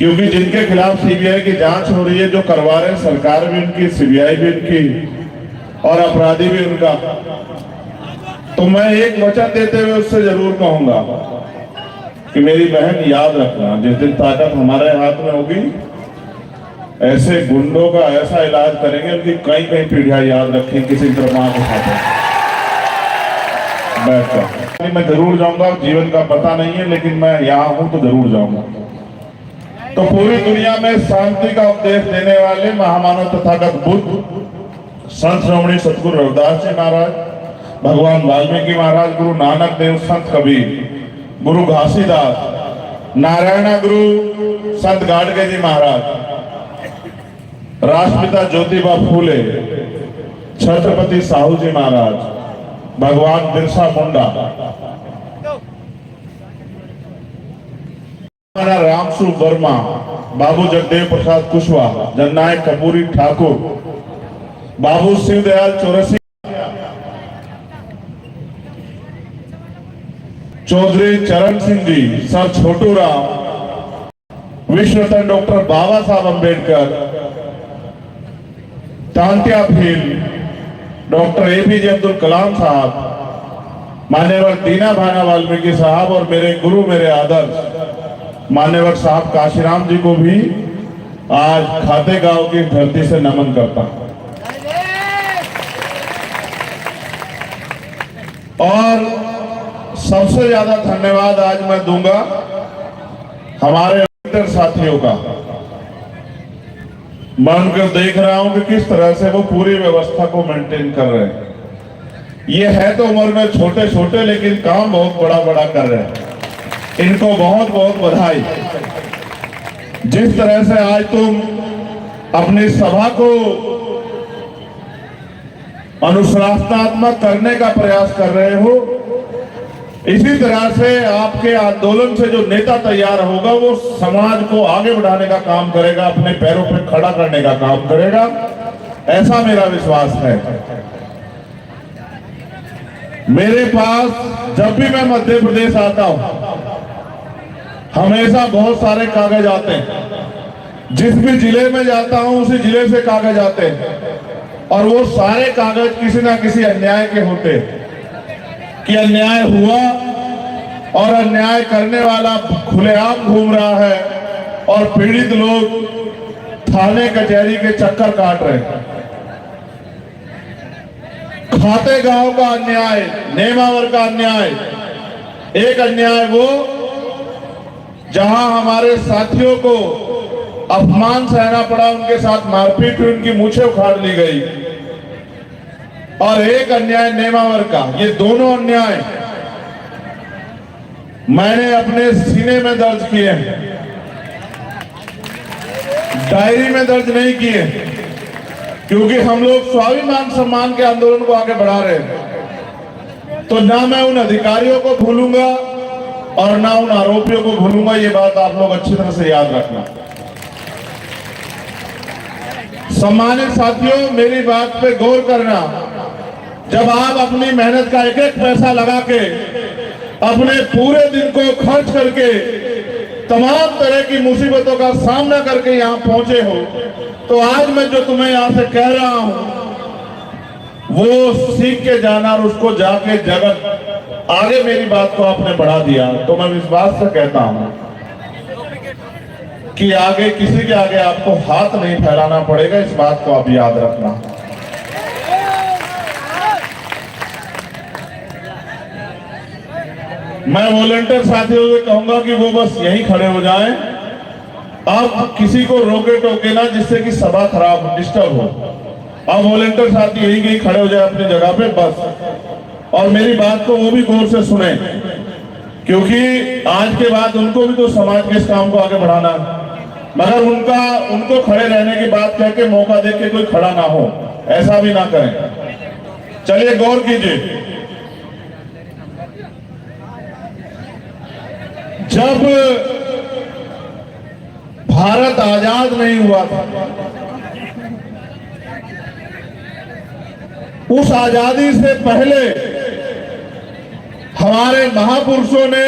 क्योंकि जिनके खिलाफ सीबीआई की जांच हो रही है, जो करवा रहे हैं, सरकार भी उनकी, सीबीआई भी उनकी और अपराधी भी उनका। तो मैं एक वचन देते हुए उससे जरूर कहूंगा कि मेरी बहन याद रखना, जिस दिन ताकत हमारे हाथ में होगी, ऐसे गुंडों का ऐसा इलाज करेंगे, उनकी कई कई पीढ़ियां याद रखें किसी तरह मां को खाते बैठकर। मैं जरूर जाऊंगा, जीवन का पता नहीं है, लेकिन मैं यहाँ हूं तो जरूर जाऊंगा। तो पूरी दुनिया में शांति का उपदेश देने वाले महामानव तथागत बुद्ध, संत श्रोमणी सतगुरु रविदास जी महाराज, भगवान वाल्मीकि महाराज, गुरु नानक देव, संत कबीर, गुरु घासीदास, नारायण गुरु संत गाडगे जी महाराज, राष्ट्रपिता ज्योतिबा फूले, छत्रपति साहू जी महाराज, भगवान बिरसा मुंडा, रामसु वर्मा, बाबू जगदेव प्रसाद कुशवाहा, जननायक कपूरी ठाकुर, बाबू शिवदयाल चौरसिया, चौधरी चरण सिंह जी, सर छोटू राम, विश्व रत्न डॉक्टर बाबा साहब अम्बेडकर, तांत्या भील, डॉक्टर एपीजे अब्दुल कलाम साहब, मान्यवर दीना भाना वाल्मीकि साहब और मेरे गुरु, मेरे आदर्श मान्यवर साहब काशीराम जी को भी आज खाते गांव की धरती से नमन करता हूं। और सबसे ज्यादा धन्यवाद आज मैं दूंगा हमारे साथियों का। मैं उनको देख रहा हूं कि किस तरह से वो पूरी व्यवस्था को मेंटेन कर रहे हैं। ये है तो उम्र में छोटे छोटे, लेकिन काम बहुत बड़ा बड़ा कर रहे हैं। इनको बहुत बहुत बधाई। जिस तरह से आज तुम अपनी सभा को अनुशासनात्मक करने का प्रयास कर रहे हो, इसी तरह से आपके आंदोलन से जो नेता तैयार होगा वो समाज को आगे बढ़ाने का काम करेगा, अपने पैरों पर खड़ा करने का काम करेगा, ऐसा मेरा विश्वास है। मेरे पास जब भी मैं मध्य प्रदेश आता हूं, हमेशा बहुत सारे कागज आते हैं। जिस भी जिले में जाता हूं उसी जिले से कागज आते हैं, और वो सारे कागज किसी ना किसी अन्याय के होते हैं कि अन्याय हुआ और अन्याय करने वाला खुलेआम घूम रहा है और पीड़ित लोग थाने कचहरी के चक्कर काट रहे हैं। खाते गांव का अन्याय, नेमावर का अन्याय, एक अन्याय वो जहां हमारे साथियों को अपमान सहना पड़ा, उनके साथ मारपीट हुई, उनकी मूछें उखाड़ ली गई, और एक अन्याय नेमावर का। ये दोनों अन्याय मैंने अपने सीने में दर्ज किए हैं, डायरी में दर्ज नहीं किए, क्योंकि हम लोग स्वाभिमान सम्मान के आंदोलन को आगे बढ़ा रहे हैं। तो ना मैं उन अधिकारियों को भूलूंगा और ना उन आरोपियों को भूलूंगा। ये बात आप लोग अच्छी तरह से याद रखना। सम्मानित साथियों, मेरी बात पे गौर करना। जब आप अपनी मेहनत का एक एक पैसा लगा के, अपने पूरे दिन को खर्च करके, तमाम तरह की मुसीबतों का सामना करके यहाँ पहुंचे हो, तो आज मैं जो तुम्हें यहाँ से कह रहा हूं वो सीख के जाना और उसको जाके जगत आगे मेरी बात को आपने बढ़ा दिया। तो मैं विश्वास से कहता हूं कि आगे किसी के आगे आपको हाथ नहीं फैलाना पड़ेगा, इस बात को आप याद रखना। मैं वॉलंटियर साथियों से कहूंगा कि वो बस यहीं खड़े हो जाएं। आप किसी को रोके टोके ना, जिससे कि सभा खराब डिस्टर्ब हो। आप वॉलंटियर साथी यहीं खड़े हो जाए अपनी जगह पे बस, और मेरी बात को वो भी गौर से सुने, क्योंकि आज के बाद उनको भी तो समाज के इस काम को आगे बढ़ाना है। मगर उनको खड़े रहने की बात कह के मौका दे के कोई खड़ा ना हो, ऐसा भी ना करें। चलिए गौर कीजिए। जब भारत आजाद नहीं हुआ था, उस आजादी से पहले हमारे महापुरुषों ने